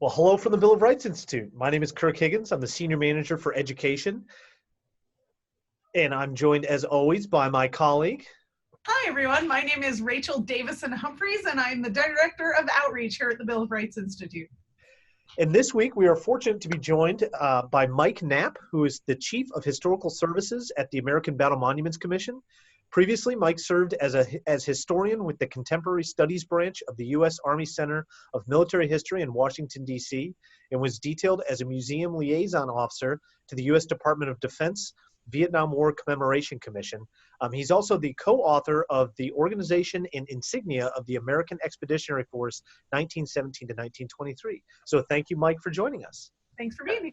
Well, hello from the Bill of Rights Institute. My name is Kirk Higgins. I'm the Senior Manager for Education. And I'm joined, as always, by my colleague. Hi, everyone. My name is Rachel Davison-Humphreys, and I'm the Director of Outreach here at the Bill of Rights Institute. And this week, we are fortunate to be joined by Mike Knapp, who is the Chief of Historical Services at the American Battle Monuments Commission. Previously, Mike served as historian with the Contemporary Studies Branch of the U.S. Army Center of Military History in Washington, D.C., and was detailed as a museum liaison officer to the U.S. Department of Defense Vietnam War Commemoration Commission. He's also the co-author of the Organization and Insignia of the American Expeditionary Force, 1917 to 1923. So thank you, Mike, for joining us. Thanks for being here.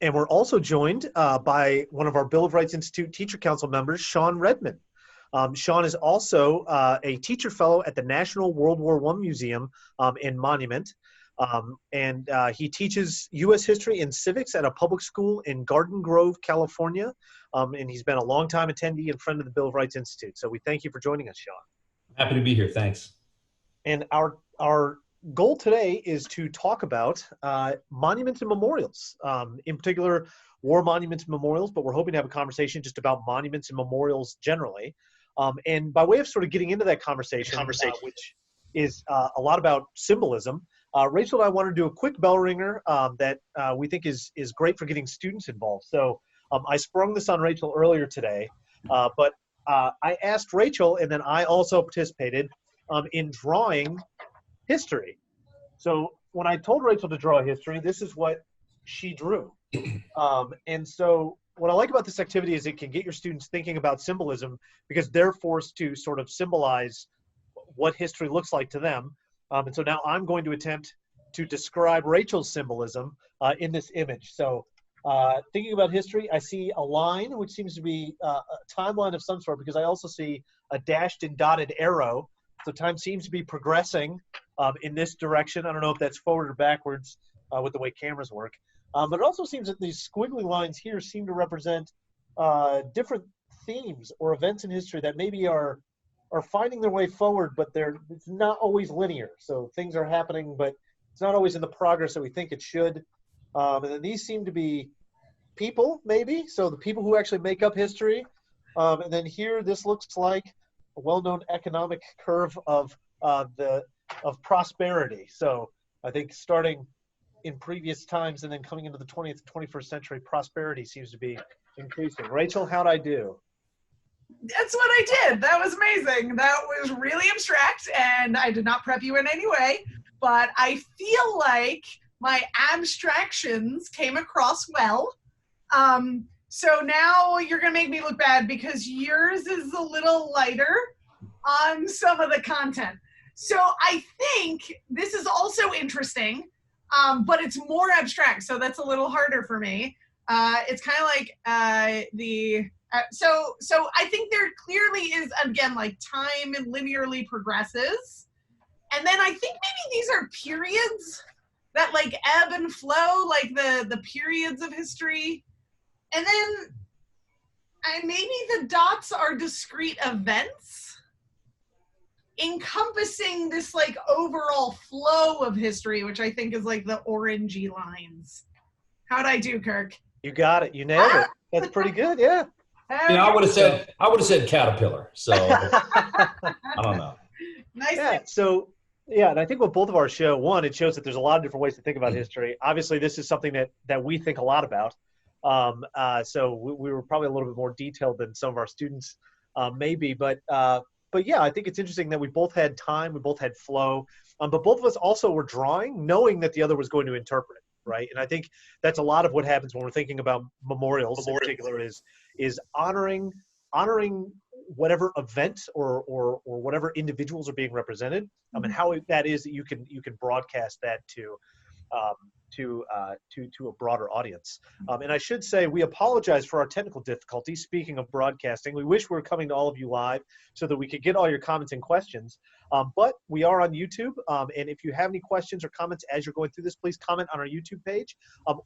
And we're also joined by one of our Bill of Rights Institute Teacher Council members, Sean Redmond. Sean is also a teacher fellow at the National World War I Museum and Monument. And he teaches U.S. history and civics at a public school in Garden Grove, California. And he's been a longtime attendee and friend of the Bill of Rights Institute. So we thank you for joining us, Sean. Happy to be here. Thanks. And our goal today is to talk about monuments and memorials, in particular war monuments and memorials, but we're hoping to have a conversation just about monuments and memorials generally. And by way of sort of getting into that conversation. Which is a lot about symbolism, Rachel and I want to do a quick bell ringer that we think is great for getting students involved. So I sprung this on Rachel earlier today, but I asked Rachel, and then I also participated in drawing history. So when I told Rachel to draw history, this is what she drew. And so what I like about this activity is it can get your students thinking about symbolism because they're forced to sort of symbolize what history looks like to them. And so now I'm going to attempt to describe Rachel's symbolism in this image. So thinking about history, I see a line, which seems to be a timeline of some sort, because I also see a dashed and dotted arrow. So time seems to be progressing in this direction. I don't know if that's forward or backwards with the way cameras work. But it also seems that these squiggly lines here seem to represent different themes or events in history that maybe are finding their way forward, but it's not always linear. So things are happening, but it's not always in the progress that we think it should. And then these seem to be people, maybe. So the people who actually make up history. And then here, this looks like a well-known economic curve of prosperity. So I think starting in previous times and then coming into the 20th, 21st century, prosperity seems to be increasing. Rachel, how'd I do? That's what I did. That was amazing. That was really abstract, and I did not prep you in any way, but I feel like my abstractions came across well. So now you're going to make me look bad because yours is a little lighter on some of the content. So I think this is also interesting, but it's more abstract, so that's a little harder for me. It's kind of like so I think there clearly is, again, like time and linearly progresses. And then I think maybe these are periods that like ebb and flow, like the periods of history. And then maybe the dots are discrete events encompassing this like overall flow of history, which I think is like the orangey lines. How'd I do, Kirk? You got it. You nailed it. That's pretty good. Yeah. Yeah, I would have said caterpillar. So I don't know. Nice. Yeah. So yeah, and I think what both of ours show, one, it shows that there's a lot of different ways to think about history. Obviously, this is something that we think a lot about. So we were probably a little bit more detailed than some of our students maybe, but yeah, I think it's interesting that we both had time, we both had flow, but both of us also were drawing, knowing that the other was going to interpret it, right? And I think that's a lot of what happens when we're thinking about memorials in particular is honoring whatever event or whatever individuals are being represented, and how that is that you can broadcast that to a broader audience. And I should say we apologize for our technical difficulties. Speaking of broadcasting, we wish we were coming to all of you live so that we could get all your comments and questions. But we are on YouTube, and if you have any questions or comments as you're going through this, please comment on our YouTube page,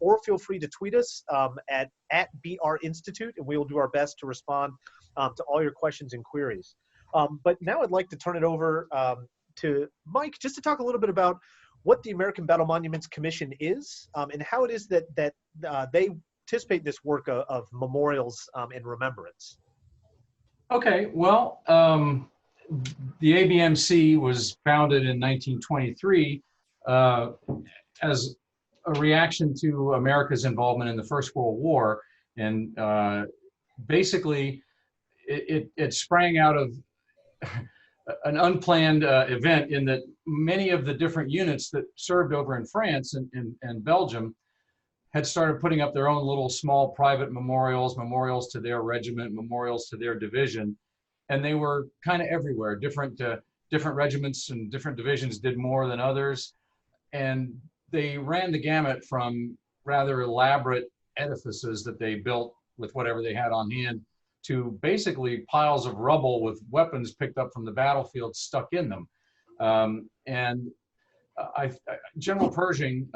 or feel free to tweet us at BR Institute, and we will do our best to respond to all your questions and queries. But now I'd like to turn it over to Mike just to talk a little bit about what the American Battle Monuments Commission is, and how it is that they participate in this work of memorials and remembrance. Okay, well, the ABMC was founded in 1923 as a reaction to America's involvement in the First World War, and basically it sprang out of an unplanned event in that many of the different units that served over in France and Belgium had started putting up their own little small private memorials to their regiment, memorials to their division, and they were kind of everywhere. Different regiments and different divisions did more than others, and they ran the gamut from rather elaborate edifices that they built with whatever they had on hand to basically piles of rubble with weapons picked up from the battlefield stuck in them. General Pershing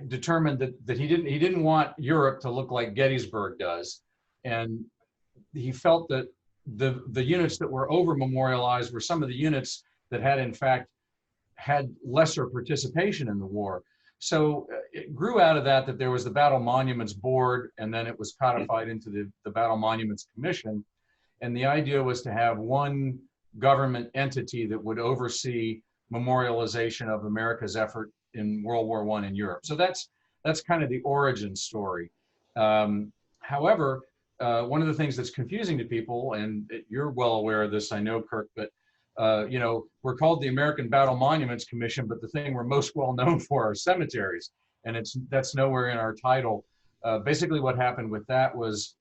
determined that he didn't want Europe to look like Gettysburg does, and he felt that the units that were over memorialized were some of the units that had in fact had lesser participation in the war. So it grew out of that there was the Battle Monuments Board, and then it was codified into the Battle Monuments Commission. And the idea was to have one government entity that would oversee memorialization of America's effort in World War I in Europe. So that's kind of the origin story. However, one of the things that's confusing to people, and you're well aware of this, I know, Kirk, but we're called the American Battle Monuments Commission, but the thing we're most well known for are cemeteries, and that's nowhere in our title. Basically what happened with that was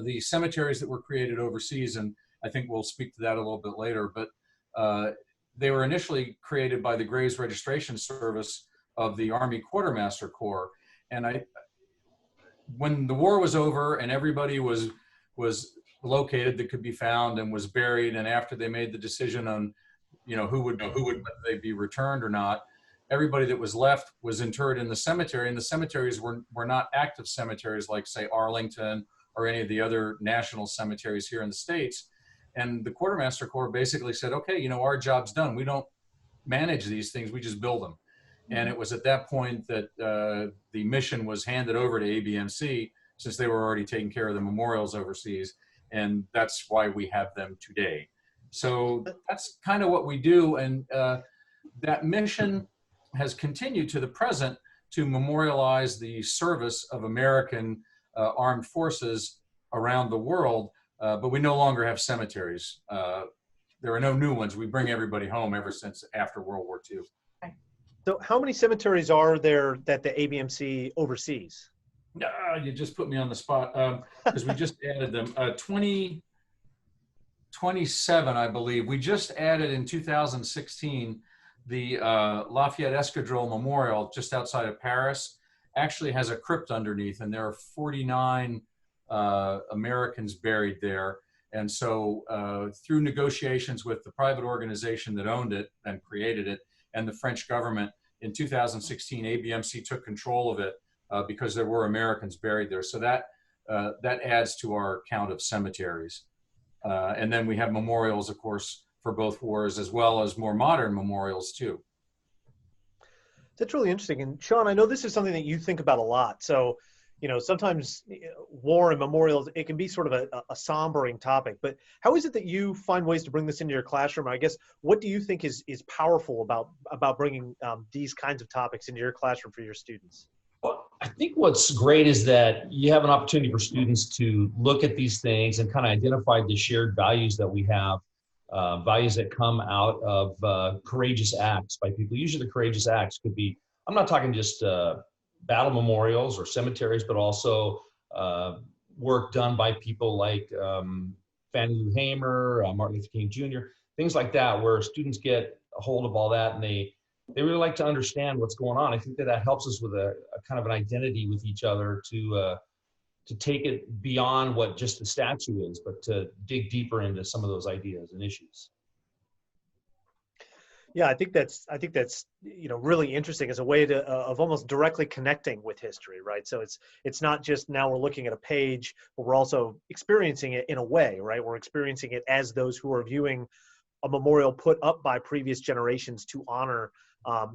the cemeteries that were created overseas, and I think we'll speak to that a little bit later, but they were initially created by the Graves Registration Service of the Army Quartermaster Corps. And when the war was over and everybody was located that could be found and was buried, and after they made the decision on, who would whether they be returned or not, everybody that was left was interred in the cemetery, and the cemeteries were not active cemeteries like, say, Arlington or any of the other national cemeteries here in the States. And the Quartermaster Corps basically said, okay, our job's done. We don't manage these things, we just build them. And it was at that point that the mission was handed over to ABMC, since they were already taking care of the memorials overseas. And that's why we have them today. So that's kind of what we do. And that mission has continued to the present to memorialize the service of American armed forces around the world. But we no longer have cemeteries. There are no new ones. We bring everybody home ever since after World War II. So how many cemeteries are there that the ABMC oversees? You just put me on the spot, because we just added them. 27, I believe. We just added in 2016 the Lafayette Escadrille Memorial just outside of Paris. Actually has a crypt underneath, and there are 49 Americans buried there. And so through negotiations with the private organization that owned it and created it and the French government, in 2016, ABMC took control of it because there were Americans buried there. So that adds to our count of cemeteries. And then we have memorials, of course, for both wars, as well as more modern memorials too. That's really interesting. And Sean, I know this is something that you think about a lot. So, sometimes war and memorials, it can be sort of a sombering topic, but how is it that you find ways to bring this into your classroom? I guess, what do you think is powerful about bringing these kinds of topics into your classroom for your students? Well, I think what's great is that you have an opportunity for students to look at these things and kind of identify the shared values that we have, values that come out of courageous acts by people. Usually the courageous acts could be, I'm not talking just battle memorials or cemeteries, but also work done by people like Fannie Lou Hamer, Martin Luther King Jr., things like that, where students get a hold of all that and they really like to understand what's going on. I think that helps us with a kind of an identity with each other to take it beyond what just the statue is, but to dig deeper into some of those ideas and issues. Yeah, I think that's really interesting as a way of almost directly connecting with history, right? So it's not just now we're looking at a page, but we're also experiencing it in a way, right? We're experiencing it as those who are viewing a memorial put up by previous generations to honor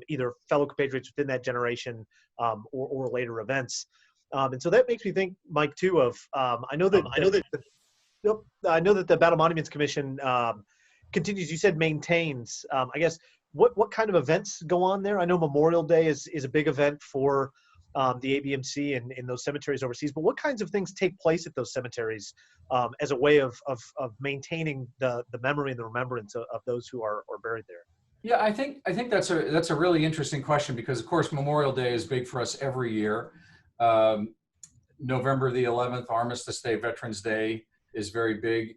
either fellow compatriots within that generation or later events. And so that makes me think, Mike, too, of I know that the Battle Monuments Commission continues. You said maintains. I guess what kind of events go on there? I know Memorial Day is a big event for the ABMC and in those cemeteries overseas. But what kinds of things take place at those cemeteries as a way of maintaining the memory and the remembrance of those who are buried there? Yeah, I think that's a really interesting question, because of course Memorial Day is big for us every year. November the 11th, Armistice Day, Veterans Day is very big.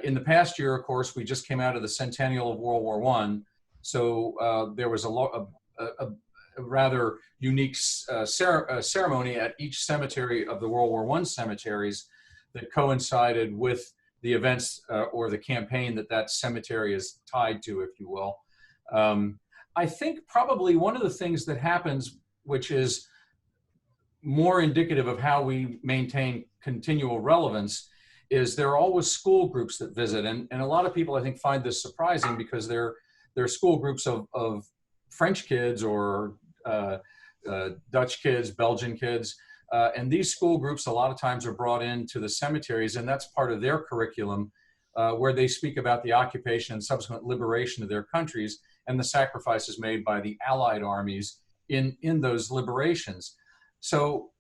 In the past year, of course, we just came out of the centennial of World War I, so there was a rather unique ceremony at each cemetery of the World War I cemeteries that coincided with the events or the campaign that cemetery is tied to, if you will. I think probably one of the things that happens, which is more indicative of how we maintain continual relevance, is there are always school groups that visit. And a lot of people, I think, find this surprising, because they're school groups of French kids or Dutch kids, Belgian kids. And these school groups a lot of times are brought into the cemeteries, and that's part of their curriculum, where they speak about the occupation and subsequent liberation of their countries and the sacrifices made by the Allied armies in those liberations. So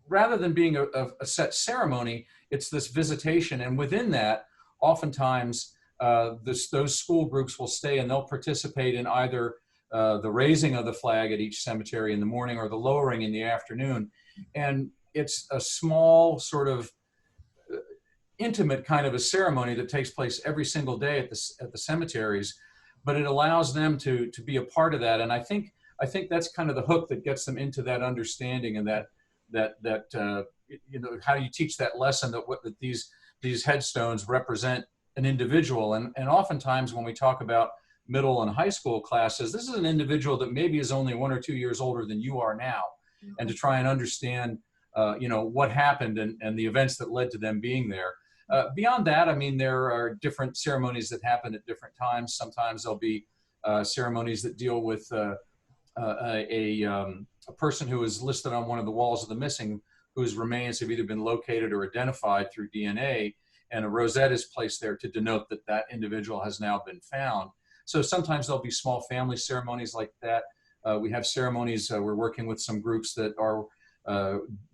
rather than being a set ceremony, it's this visitation. And within that, oftentimes those school groups will stay and they'll participate in either the raising of the flag at each cemetery in the morning or the lowering in the afternoon. And it's a small sort of intimate kind of a ceremony that takes place every single day at the cemeteries, but it allows them to be a part of that. And I think that's kind of the hook that gets them into that understanding, and that how you teach that lesson that these headstones represent an individual. And oftentimes when we talk about middle and high school classes, this is an individual that maybe is only 1 or 2 years older than you are now. Mm-hmm. And to try and understand, what happened and the events that led to them being there. Beyond that, I mean, there are different ceremonies that happen at different times. Sometimes there'll be ceremonies that deal with a person who is listed on one of the walls of the missing, whose remains have either been located or identified through DNA, and a rosette is placed there to denote that individual has now been found. So sometimes there'll be small family ceremonies like that. We have ceremonies, we're working with some groups that are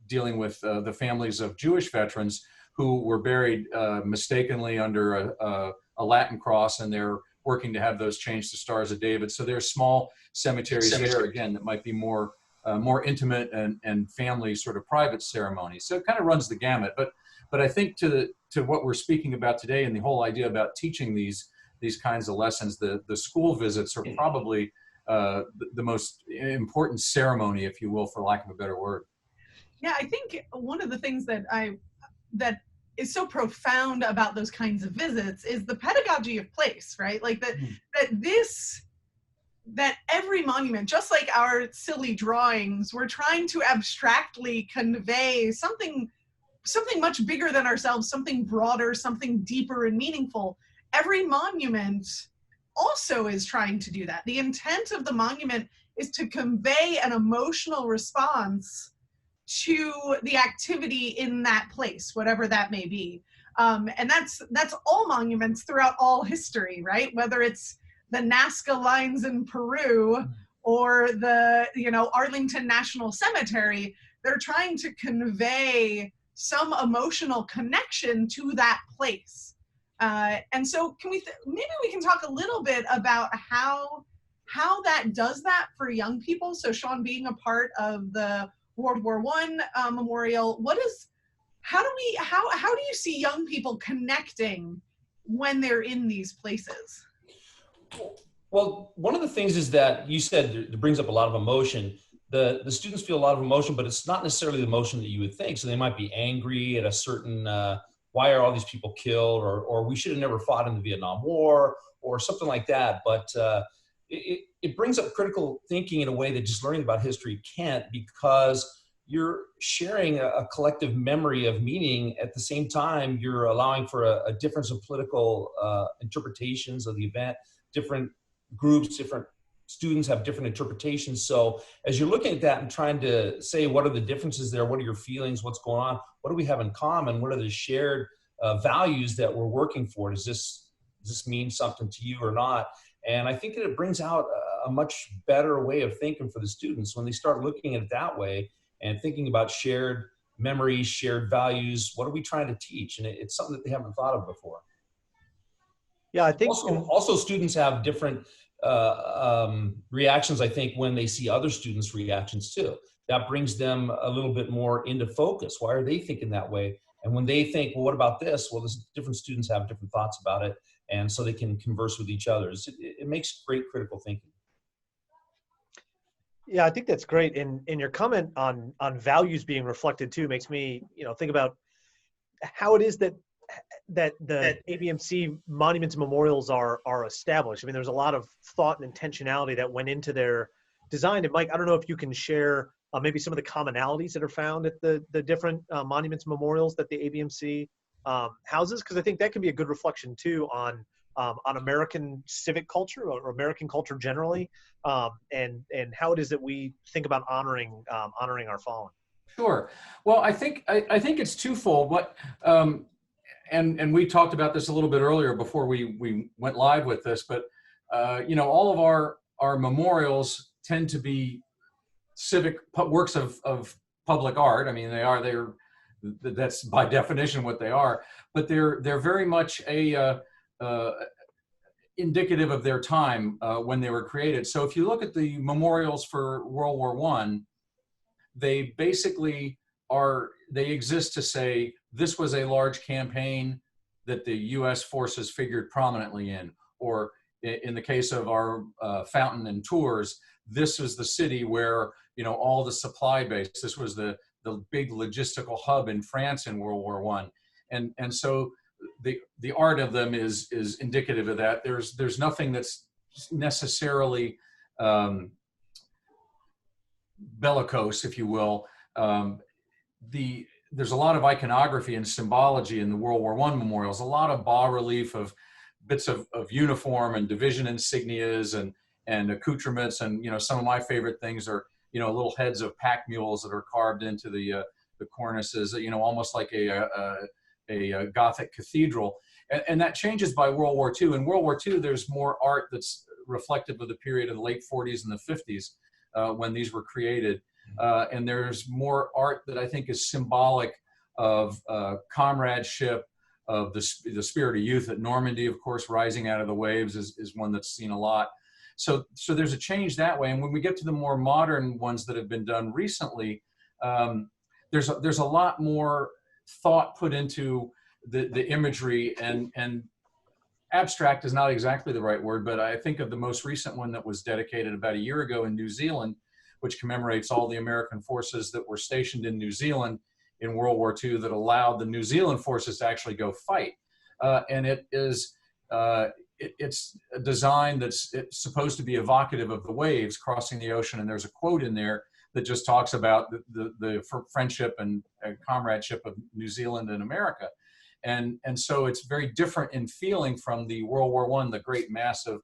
dealing with the families of Jewish veterans who were buried mistakenly under a Latin cross, and they're working to have those changed to Stars of David. So there's small cemeteries there, again, that might be more intimate and family sort of private ceremonies. So it kind of runs the gamut. But I think to what we're speaking about today, and the whole idea about teaching these kinds of lessons, the school visits are probably the most important ceremony, if you will, for lack of a better word. Yeah, I think one of the things that is so profound about those kinds of visits is the pedagogy of place, right? Like that every monument, just like our silly drawings, we're trying to abstractly convey something much bigger than ourselves, something broader, something deeper and meaningful. Every monument also is trying to do that. The intent of the monument is to convey an emotional response to the activity in that place, whatever that may be. And that's all monuments throughout all history, right? Whether it's the Nazca lines in Peru or the Arlington National Cemetery, they're trying to convey some emotional connection to that place. And so maybe we can talk a little bit about how that does that for young people. So Sean, being a part of the World War I memorial, how do you see young people connecting when they're in these places? Well, one of the things is that you said it brings up a lot of emotion. The students feel a lot of emotion, but it's not necessarily the emotion that you would think. So they might be angry at a certain, why are all these people killed, or we should have never fought in the Vietnam War, or something like that. But it brings up critical thinking in a way that just learning about history can't, because you're sharing a collective memory of meaning. At the same time, you're allowing for a difference of political interpretations of the event. Different groups, different students have different interpretations. So as you're looking at that and trying to say, what are the differences there? What are your feelings? What's going on? What do we have in common? What are the shared values that we're working for? Does this mean something to you or not? And I think that it brings out a much better way of thinking for the students when they start looking at it that way and thinking about shared memories, shared values. What are we trying to teach? And it's something that they haven't thought of before. Yeah, I think also students have different reactions, I think, when they see other students' reactions too. That brings them a little bit more into focus. Why are they thinking that way? And when they think, well, what about this? Well, different students have different thoughts about it, and so they can converse with each other. It makes great critical thinking. Yeah, I think that's great. And your comment on values being reflected too makes me, think about how it is that the ABMC monuments and memorials are established. I mean, there's a lot of thought and intentionality that went into their design. And Mike, I don't know if you can share maybe some of the commonalities that are found at the different monuments and memorials that the ABMC houses, because I think that can be a good reflection too on American civic culture or American culture generally, and how it is that we think about honoring our fallen. Sure. Well, I think it's twofold. And we talked about this a little bit earlier before we went live with this, but all of our memorials tend to be civic works of public art. I mean, that's by definition what they are, but they're very much indicative of their time when they were created. So if you look at the memorials for World War I, they basically they exist to say this was a large campaign that the U.S. forces figured prominently in, or in the case of our fountain and tours, this was the city where all the supply base. This was the big logistical hub in France in World War I, and so the art of them is indicative of that. There's nothing that's necessarily bellicose, if you will. There's a lot of iconography and symbology in the World War I memorials, a lot of bas relief of bits of uniform and division insignias and accoutrements. And, some of my favorite things are, little heads of pack mules that are carved into the cornices, almost like a Gothic cathedral. And that changes by World War II. In World War II, there's more art that's reflective of the period of the late 40s and the 50s when these were created. And there's more art that I think is symbolic of comradeship, of the spirit of youth at Normandy, of course. Rising out of the waves is one that's seen a lot. So there's a change that way. And when we get to the more modern ones that have been done recently, there's a lot more thought put into the imagery, and abstract is not exactly the right word, but I think of the most recent one that was dedicated about a year ago in New Zealand, which commemorates all the American forces that were stationed in New Zealand in World War II that allowed the New Zealand forces to actually go fight. And it's a design it's supposed to be evocative of the waves crossing the ocean. And there's a quote in there that just talks about the friendship and comradeship of New Zealand and America. And so it's very different in feeling from the World War I, the great massive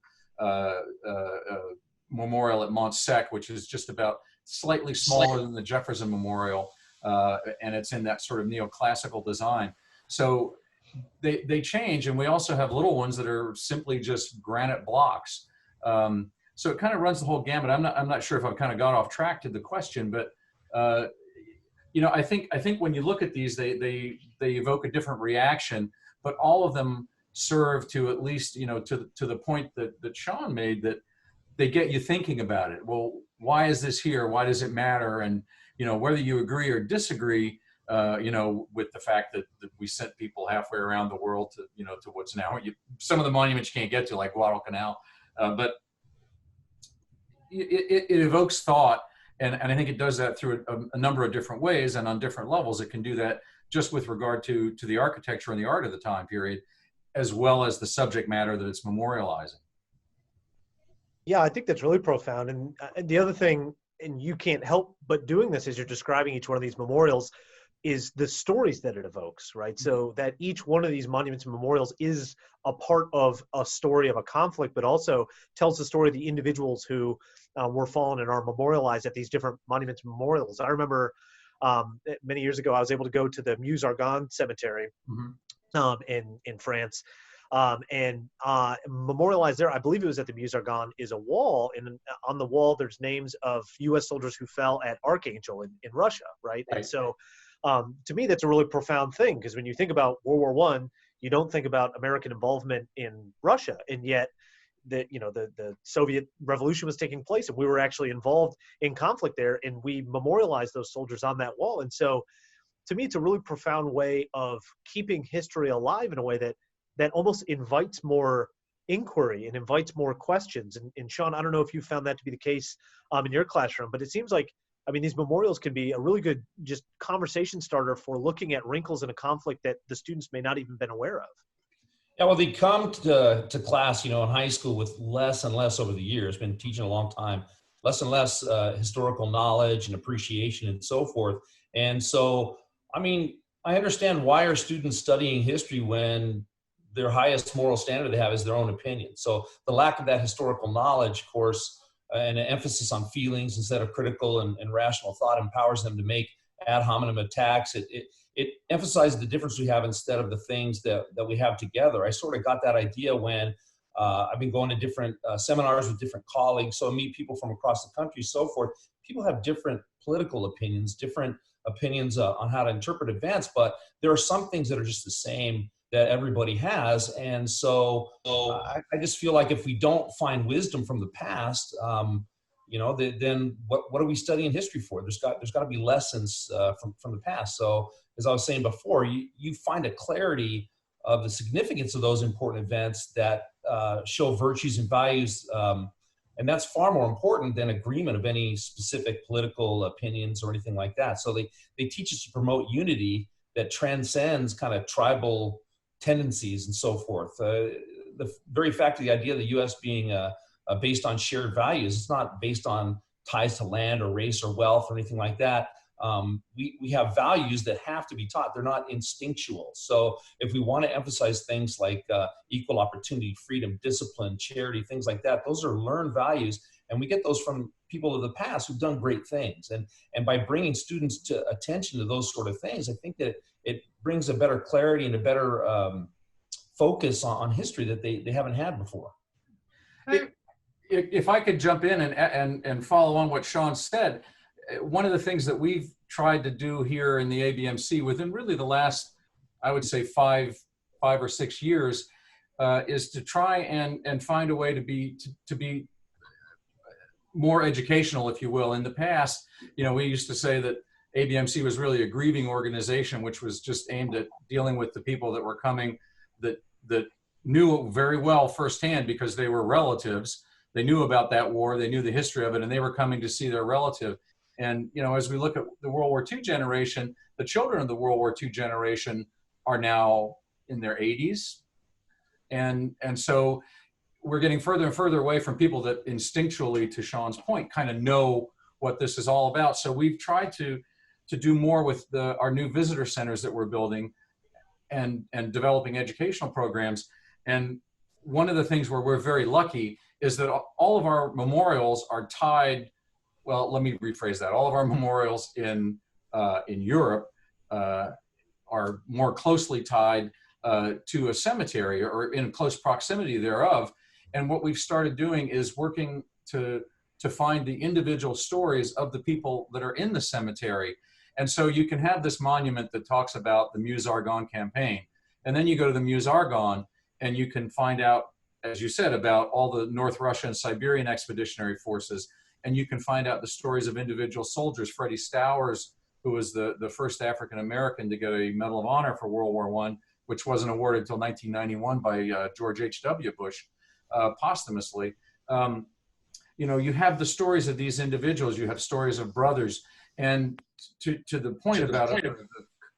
memorial at Mont Sec, which is just about slightly smaller than the Jefferson Memorial, and it's in that sort of neoclassical design. So they change, and we also have little ones that are simply just granite blocks. So it kind of runs the whole gamut. I'm not sure if I've kind of got off track to the question, but I think when you look at these, they evoke a different reaction, but all of them serve to at least to the point that Sean made, that they get you thinking about it. Well, why is this here? Why does it matter? And whether you agree or disagree, with the fact that we sent people halfway around the world to what's now some of the monuments you can't get to, like Guadalcanal, but it evokes thought, and I think it does that through a number of different ways and on different levels. It can do that just with regard to the architecture and the art of the time period, as well as the subject matter that it's memorializing. Yeah, I think that's really profound. And the other thing and you can't help but doing this as you're describing each one of these memorials, is the stories that it evokes, right? So that each one of these monuments and memorials is a part of a story of a conflict, but also tells the story of the individuals who were fallen and are memorialized at these different monuments and memorials. I remember many years ago, I was able to go to the Meuse-Argonne Cemetery in France, and memorialized there. I believe it was at the Meuse-Argonne, is a wall, and on the wall there's names of U.S. soldiers who fell at Archangel in Russia, right? And so to me, that's a really profound thing, because when you think about World War I, you don't think about American involvement in Russia, and yet the Soviet Revolution was taking place, and we were actually involved in conflict there, and we memorialized those soldiers on that wall. And so, to me, it's a really profound way of keeping history alive in a way that almost invites more inquiry and invites more questions. And Sean, I don't know if you found that to be the case in your classroom, but it seems like, I mean, these memorials can be a really good just conversation starter for looking at wrinkles in a conflict that the students may not even been aware of. Yeah, well, they come to class, in high school with less and less over the years, been teaching a long time, less and less historical knowledge and appreciation and so forth. And so, I mean, I understand why are students studying history when their highest moral standard they have is their own opinion. So the lack of that historical knowledge, of course, and an emphasis on feelings instead of critical and rational thought empowers them to make ad hominem attacks. It emphasizes the difference we have instead of the things that we have together. I sort of got that idea when I've been going to different seminars with different colleagues, so I meet people from across the country, so forth. People have different political opinions, different opinions on how to interpret events, but there are some things that are just the same that everybody has. And so I just feel like if we don't find wisdom from the past, then what are we studying history for? There's got to be lessons from the past. So as I was saying before, you find a clarity of the significance of those important events that show virtues and values, and that's far more important than agreement of any specific political opinions or anything like that. So they teach us to promote unity that transcends kind of tribal tendencies and so forth. The very fact of the idea of the U.S. being based on shared values, it's not based on ties to land or race or wealth or anything like that. We have values that have to be taught. They're not instinctual. So if we want to emphasize things like equal opportunity, freedom, discipline, charity, things like that, those are learned values. And we get those from people of the past who've done great things. And by bringing students to attention to those sort of things, I think that it brings a better clarity and a better focus on history that they haven't had before. If I could jump in and follow on what Sean said, one of the things that we've tried to do here in the ABMC within really the last, I would say 5 or 6 years, is to try and find a way to be more educational, if you will. In the past, we used to say that ABMC was really a grieving organization, which was just aimed at dealing with the people that were coming that knew very well firsthand because they were relatives. They knew about that war, they knew the history of it, and they were coming to see their relative. And, as we look at the World War II generation, the children of the World War II generation are now in their 80s. And so we're getting further and further away from people that instinctually, to Sean's point, kind of know what this is all about. So we've tried to do more with our new visitor centers that we're building and developing educational programs. And one of the things where we're very lucky is that all of our memorials are tied. Well, let me rephrase that. All of our memorials in Europe are more closely tied to a cemetery or in close proximity thereof. And what we've started doing is working to find the individual stories of the people that are in the cemetery. And so you can have this monument that talks about the Meuse-Argonne campaign. And then you go to the Meuse-Argonne and you can find out, as you said, about all the North Russian and Siberian expeditionary forces. And you can find out the stories of individual soldiers. Freddie Stowers, who was the first African-American to get a Medal of Honor for World War I, which wasn't awarded until 1991 by George H.W. Bush posthumously. You have the stories of these individuals. You have stories of brothers. And to the point about the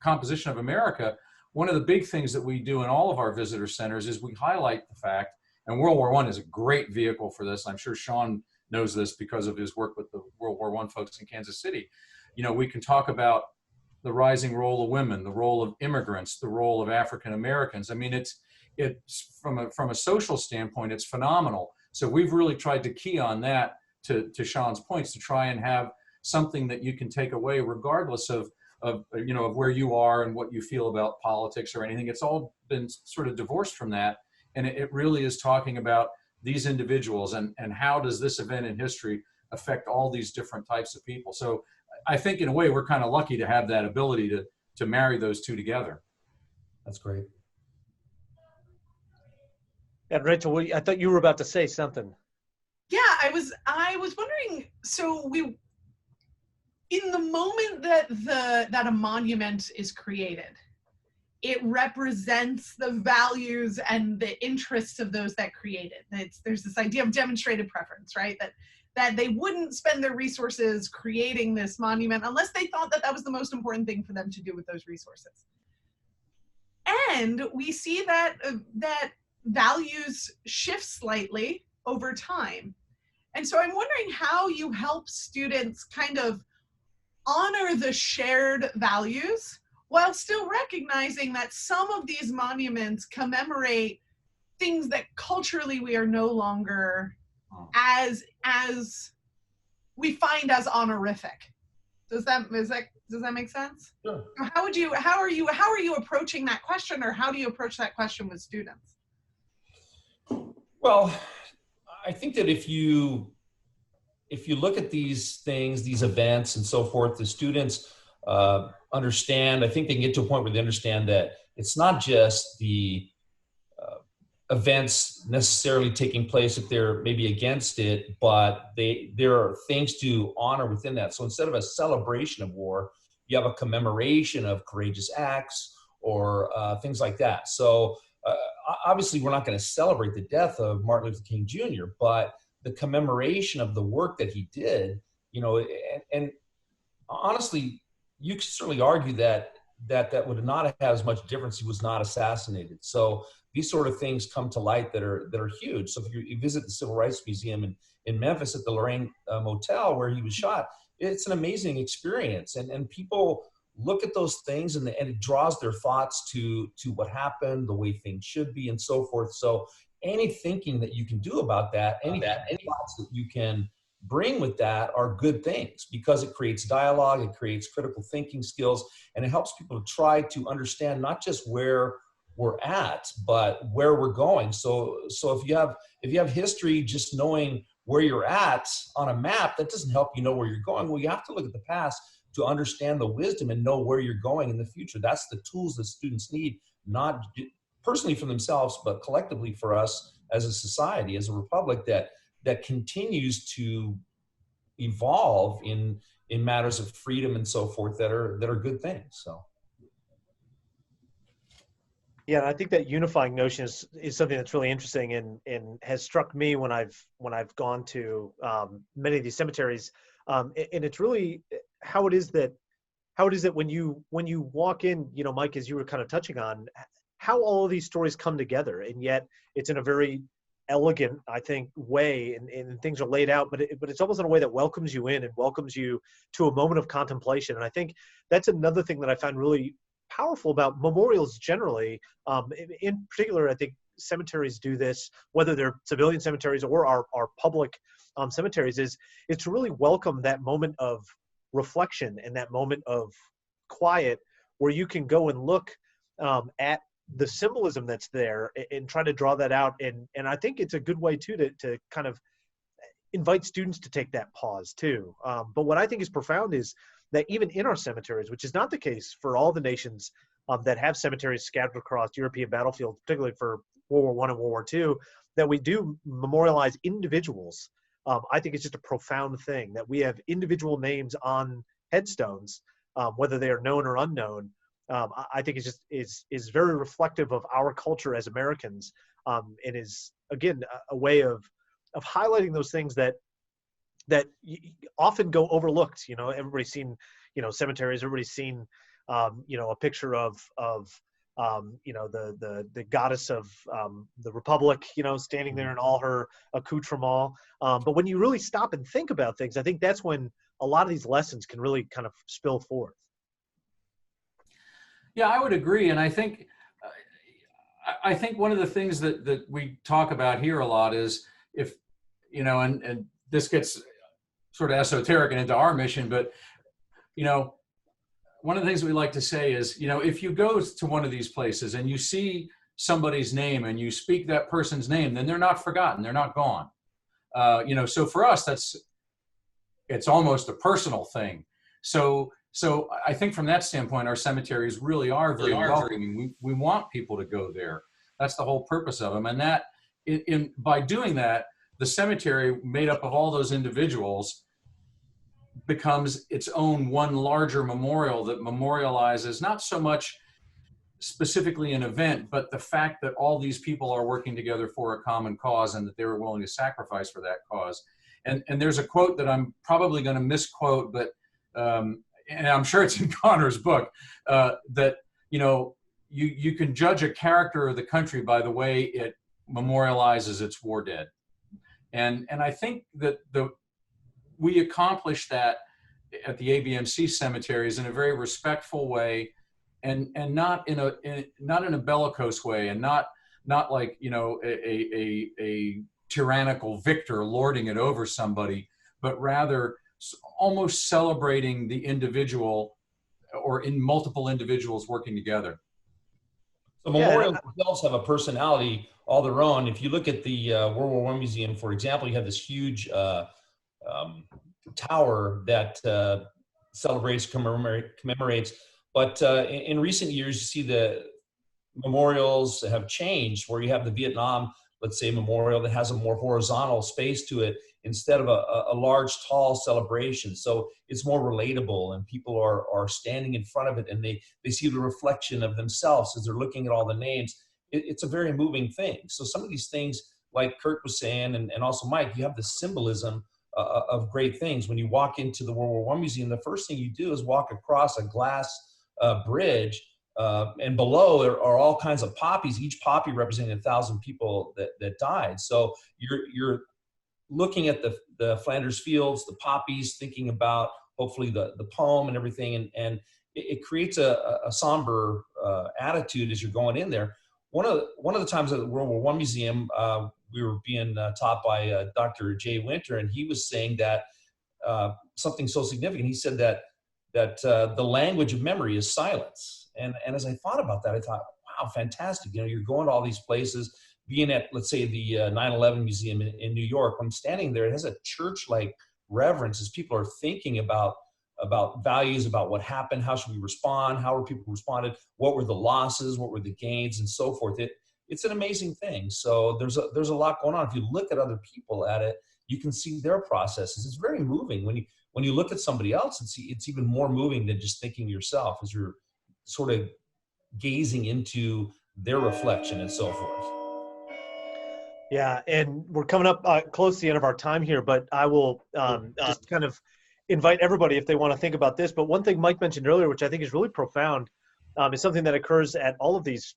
composition of America, one of the big things that we do in all of our visitor centers is we highlight the fact, and World War I is a great vehicle for this. I'm sure Sean knows this because of his work with the World War I folks in Kansas City. You know, we can talk about the rising role of women, the role of immigrants, the role of African Americans. I mean, it's from a social standpoint, it's phenomenal. So we've really tried to key on that, to Sean's points, to try and have something that you can take away regardless of you know, of where you are and what you feel about politics or anything. It's all been sort of divorced from that. And it really is talking about these individuals and how does this event in history affect all these different types of people. So I think in a way we're kind of lucky to have that ability to marry those two together. That's great. And Rachel, I thought you were about to say something. Yeah, I was wondering, so in the moment that a monument is created, it represents the values and the interests of those that created. There's this idea of demonstrated preference, right? That they wouldn't spend their resources creating this monument unless they thought that was the most important thing for them to do with those resources. And we see that values shift slightly over time. And so I'm wondering how you help students kind of honor the shared values while still recognizing that some of these monuments commemorate things that culturally we are no longer as we find as honorific. Does that make sense? Sure. How are you approaching that question, or how do you approach that question with students? Well, I think that if you look at these things, these events and so forth, the students understand, I think they can get to a point where they understand that it's not just the events necessarily taking place if they're maybe against it, but there are things to honor within that. So instead of a celebration of war, you have a commemoration of courageous acts or things like that. So obviously we're not going to celebrate the death of Martin Luther King Jr., but the commemoration of the work that he did, you know, and honestly, you could certainly argue that would not have had as much difference. He was not assassinated. So these sort of things come to light that are huge. So if you visit the Civil Rights Museum in Memphis at the Lorraine Motel where he was shot, it's an amazing experience. And people look at those things and it draws their thoughts to what happened, the way things should be, and so forth. So any thinking that you can do about that, any thoughts that you can bring with that are good things, because it creates dialogue, it creates critical thinking skills, and it helps people to try to understand not just where we're at, but where we're going. So if you have history, just knowing where you're at on a map, that doesn't help you know where you're going. Well, you have to look at the past to understand the wisdom and know where you're going in the future. That's the tools that students need, not personally for themselves, but collectively for us as a society, as a republic that continues to evolve in matters of freedom and so forth that are good things. So. Yeah, and I think that unifying notion is something that's really interesting and has struck me when I've gone to many of these cemeteries, and it's really how it is that when you walk in, you know, Mike, as you were kind of touching on, how all of these stories come together, and yet it's in a very elegant, I think, way, and things are laid out, but it's almost in a way that welcomes you in and welcomes you to a moment of contemplation. And I think that's another thing that I find really powerful about memorials generally. In particular, I think cemeteries do this, whether they're civilian cemeteries or our public cemeteries, is to really welcome that moment of reflection and that moment of quiet where you can go and look at the symbolism that's there and try to draw that out. And I think it's a good way too to kind of invite students to take that pause too. But what I think is profound is that even in our cemeteries, which is not the case for all the nations that have cemeteries scattered across European battlefields, particularly for World War I and World War II, that we do memorialize individuals. I think it's just a profound thing that we have individual names on headstones, whether they are known or unknown. I think it's just is very reflective of our culture as Americans, and is again a way of highlighting those things that often go overlooked. You know, everybody's seen, you know, cemeteries. Everybody's seen, you know, a picture of the goddess of the Republic, standing there in all her accoutrement. But when you really stop and think about things, I think that's when a lot of these lessons can really kind of spill forth. Yeah, I would agree. And I think one of the things that we talk about here a lot is if, and this gets sort of esoteric and into our mission, but, one of the things we like to say is, if you go to one of these places and you see somebody's name and you speak that person's name, then they're not forgotten. They're not gone. So for us, it's almost a personal thing. So I think from that standpoint, our cemeteries really are very welcoming. We want people to go there. That's the whole purpose of them. And that by doing that, the cemetery made up of all those individuals becomes its own one larger memorial that memorializes not so much specifically an event, but the fact that all these people are working together for a common cause and that they were willing to sacrifice for that cause. And there's a quote that I'm probably going to misquote, but and I'm sure it's in Connor's book, that you can judge a character of the country by the way it memorializes its war dead. And I think that we accomplished that at the ABMC cemeteries in a very respectful way, and not in a bellicose way, and not like a tyrannical victor lording it over somebody, but rather almost celebrating the individual or in multiple individuals working together. The memorials themselves have a personality all their own. If you look at the World War I Museum, for example, you have this huge tower that celebrates, commemorates. But in recent years, you see the memorials have changed, where you have the Vietnam, let's say, memorial that has a more horizontal space to it instead of a large, tall celebration. So it's more relatable, and people are standing in front of it, and they see the reflection of themselves as they're looking at all the names. It's a very moving thing. So some of these things, like Kirk was saying, and also Mike, you have the symbolism of great things. When you walk into the World War I Museum, the first thing you do is walk across a glass bridge, and below are all kinds of poppies, each poppy representing 1,000 people that died. So you're looking at the Flanders Fields, the poppies, thinking about hopefully the poem and everything, and it creates a somber attitude as you're going in there. One of the times at the World War I Museum, we were being taught by Dr. Jay Winter, and he was saying that something so significant. He said that the language of memory is silence. And as I thought about that, I thought, wow, fantastic. You're going to all these places, being at, let's say, the 9/11 Museum in New York. When I'm standing there, it has a church-like reverence as people are thinking about values, about what happened, how should we respond, how were people responded, what were the losses, what were the gains, and so forth. It's an amazing thing. So there's a lot going on. If you look at other people at it, you can see their processes. It's very moving. When you look at somebody else, it's even more moving than just thinking yourself, as you're sort of gazing into their reflection and so forth. Yeah, and we're coming up close to the end of our time here, but I will just kind of invite everybody if they want to think about this. But one thing Mike mentioned earlier, which I think is really profound, is something that occurs at all of these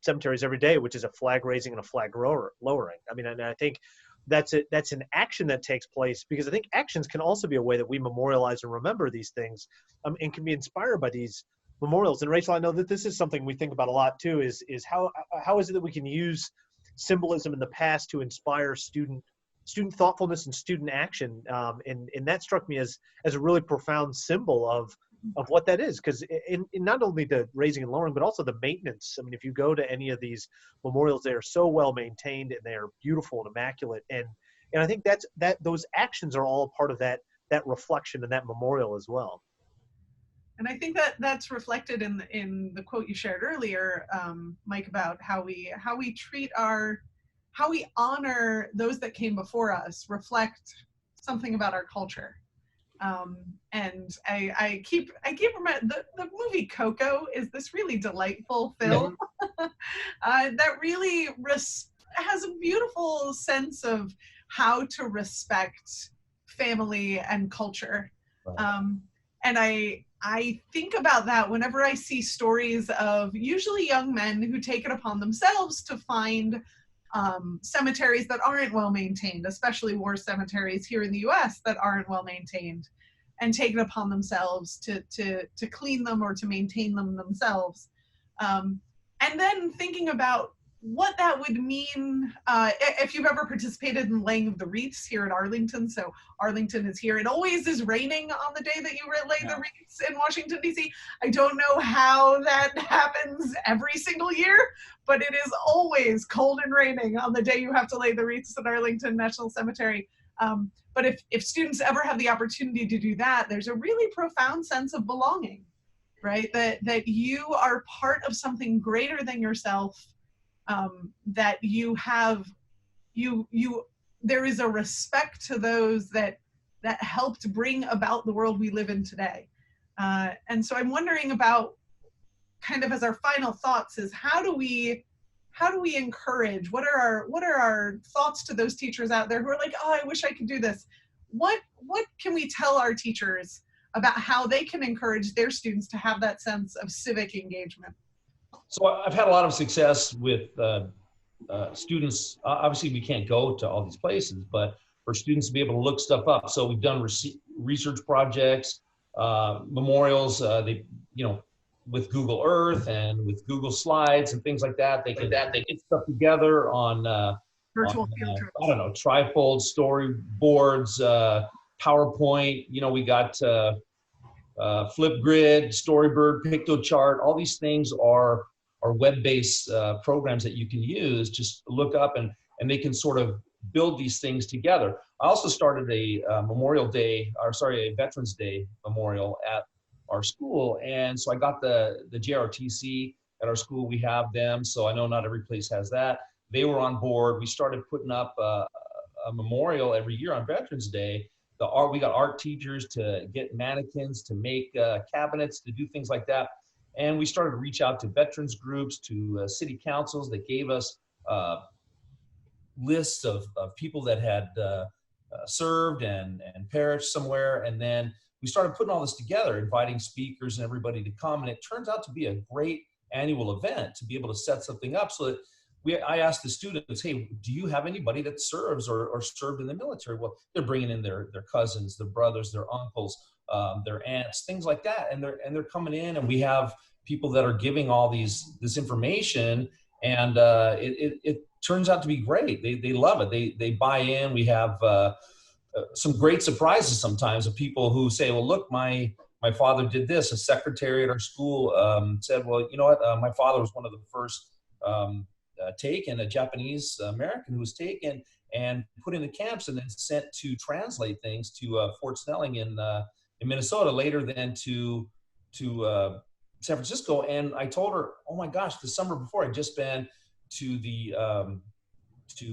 cemeteries every day, which is a flag raising and a flag lowering. I mean, and I think that's an action that takes place, because I think actions can also be a way that we memorialize and remember these things, and can be inspired by these memorials. And Rachel, I know that this is something we think about a lot too, is how is it that we can use symbolism in the past to inspire student thoughtfulness and student action, and that struck me as a really profound symbol of what that is, because in not only the raising and lowering, but also the maintenance. I mean, if you go to any of these memorials, they are so well maintained and they are beautiful and immaculate, and I think those actions are all part of that reflection and that memorial as well. And I think that's reflected in the quote you shared earlier, Mike, about how we honor those that came before us, reflect something about our culture. And I keep remembering the movie Coco is this really delightful film that really has a beautiful sense of how to respect family and culture. And I think about that whenever I see stories of usually young men who take it upon themselves to find cemeteries that aren't well maintained, especially war cemeteries here in the US that aren't well maintained, and take it upon themselves to clean them or to maintain them themselves. And then thinking about what that would mean if you've ever participated in laying of the wreaths here in Arlington. So Arlington is here. It always is raining on the day that you lay the wreaths in Washington, D.C. I don't know how that happens every single year, but it is always cold and raining on the day you have to lay the wreaths at Arlington National Cemetery. But if students ever have the opportunity to do that, there's a really profound sense of belonging, right? That you are part of something greater than yourself. That you have, there is a respect to those that helped bring about the world we live in today. And so I'm wondering about, kind of as our final thoughts, is how do we encourage, what are our thoughts to those teachers out there who are like, oh, I wish I could do this. What can we tell our teachers about how they can encourage their students to have that sense of civic engagement? So I've had a lot of success with students. Obviously, we can't go to all these places, but for students to be able to look stuff up. So we've done research projects, memorials. With Google Earth and with Google Slides and things like that, they get stuff together on virtual field trips. I don't know, trifold, storyboards, PowerPoint. We got Flipgrid, Storyboard, Pictochart. All these things are web-based programs that you can use. Just look up and they can sort of build these things together. I also started a Veterans Day memorial at our school, and so I got the JRTC at our school. We have them, so I know not every place has that. They were on board. We started putting up a memorial every year on Veterans Day. We got art teachers to get mannequins, to make cabinets, to do things like that. And we started to reach out to veterans groups, to city councils that gave us lists of people that had served and perished somewhere. And then we started putting all this together, inviting speakers and everybody to come. And it turns out to be a great annual event to be able to set something up so that I asked the students, hey, do you have anybody that serves or served in the military? Well, they're bringing in their cousins, their brothers, their uncles, their aunts, things like that. And they're coming in, and we have people that are giving all this information, and it turns out to be great. They love it. They buy in. We have some great surprises sometimes of people who say, well, look, my father did this. A secretary at our school said, well, you know what? My father was one of the first taken, a Japanese American who was taken and put in the camps and then sent to translate things to Fort Snelling in Minnesota, later then to San Francisco. And I told her, oh my gosh, the summer before I'd just been to the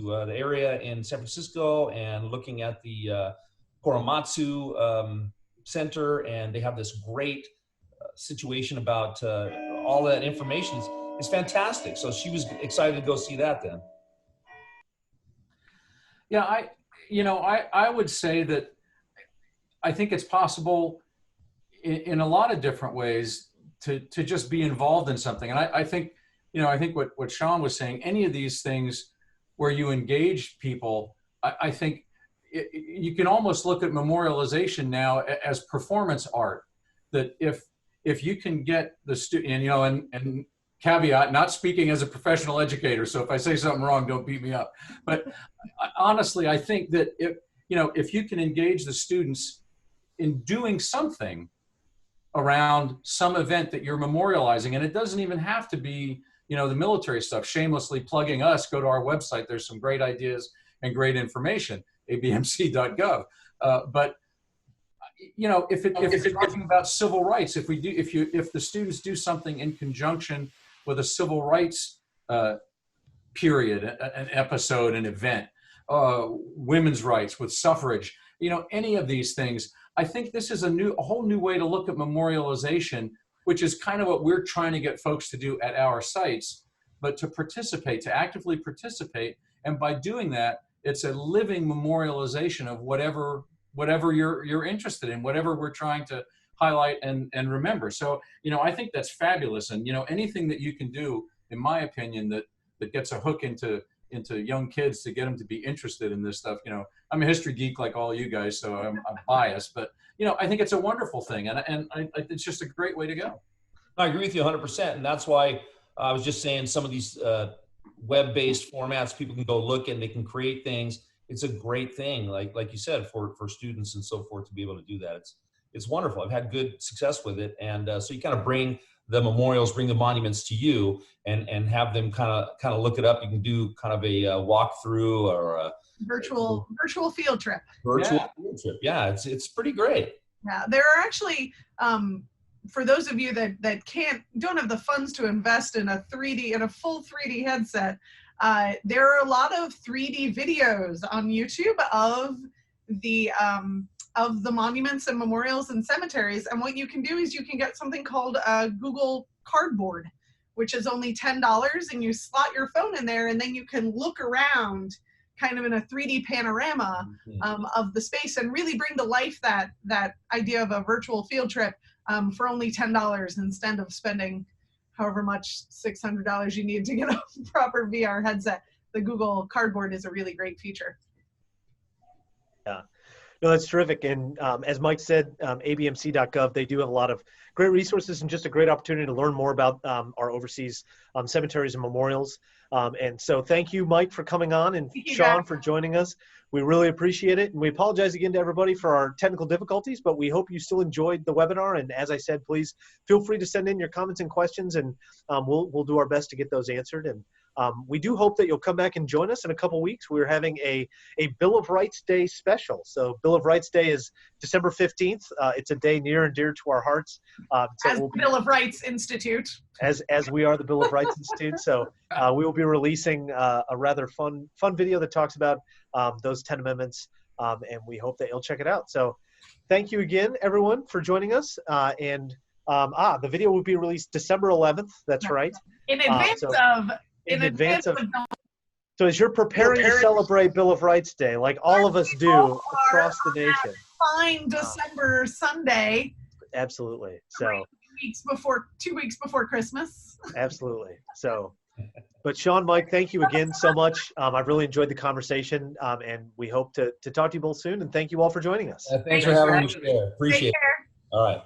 area in San Francisco and looking at the Korematsu Center, and they have this great situation about all that information. It's fantastic. So she was excited to go see that then. Yeah, I would say that I think it's possible in a lot of different ways to just be involved in something. And I think what Sean was saying, any of these things where you engage people, I think you can almost look at memorialization now as performance art. That if you can get the student, and caveat, not speaking as a professional educator, so if I say something wrong, don't beat me up. But honestly, I think that if you can engage the students in doing something around some event that you're memorializing, and it doesn't even have to be the military stuff. Shamelessly plugging us, go to our website. There's some great ideas and great information, abmc.gov. But if it's talking about civil rights, if the students do something in conjunction with a civil rights period, an episode, an event, women's rights with suffrage, any of these things, I think this is a whole new way to look at memorialization, which is kind of what we're trying to get folks to do at our sites, but to participate, to actively participate. And by doing that, it's a living memorialization of whatever you're interested in, whatever we're trying to highlight and remember. So, I think that's fabulous. And, anything that you can do, in my opinion, that gets a hook into young kids to get them to be interested in this stuff. I'm a history geek like all you guys, so I'm biased, but I think it's a wonderful thing, and it's just a great way to go. I agree with you 100%, and that's why I was just saying some of these web-based formats people can go look and they can create things. It's a great thing, like you said, for students and so forth to be able to do that. It's wonderful. I've had good success with it, and so you kind of bring the memorials, bring the monuments to you, and have them kind of look it up. You can do kind of a walkthrough or a virtual field trip. Field trip. Yeah, it's pretty great. Yeah, there are actually for those of you that don't have the funds to invest in a full 3D headset, there are a lot of 3D videos on YouTube of the monuments and memorials and cemeteries. And what you can do is you can get something called Google Cardboard, which is only $10, and you slot your phone in there, and then you can look around kind of in a 3D panorama of the space and really bring to life that idea of a virtual field trip for only $10 instead of spending however much $600 you need to get a proper VR headset. The Google Cardboard is a really great feature. Yeah. No, that's terrific. And as Mike said, abmc.gov, they do have a lot of great resources and just a great opportunity to learn more about our overseas cemeteries and memorials. And so thank you, Mike, for coming on, and Sean for joining us. We really appreciate it. And we apologize again to everybody for our technical difficulties, but we hope you still enjoyed the webinar. And as I said, please feel free to send in your comments and questions, and we'll do our best to get those answered. And we do hope that you'll come back and join us in a couple weeks. We're having a Bill of Rights Day special. So Bill of Rights Day is December 15th. It's a day near and dear to our hearts. As Bill of Rights Institute. As we are the Bill of Rights Institute. So we will be releasing a rather fun video that talks about those 10 amendments, and we hope that you'll check it out. So thank you again, everyone, for joining us. The video will be released December 11th. That's right. In advance of So as you're preparing to celebrate Bill of Rights Day, like all of us do across the nation. Fine December Sunday. Absolutely. So 2 weeks before Christmas. Absolutely. So, but Sean, Mike, thank you again so much. I've really enjoyed the conversation, and we hope to talk to you both soon. And thank you all for joining us. Thanks for having me. Appreciate it. Take care. All right.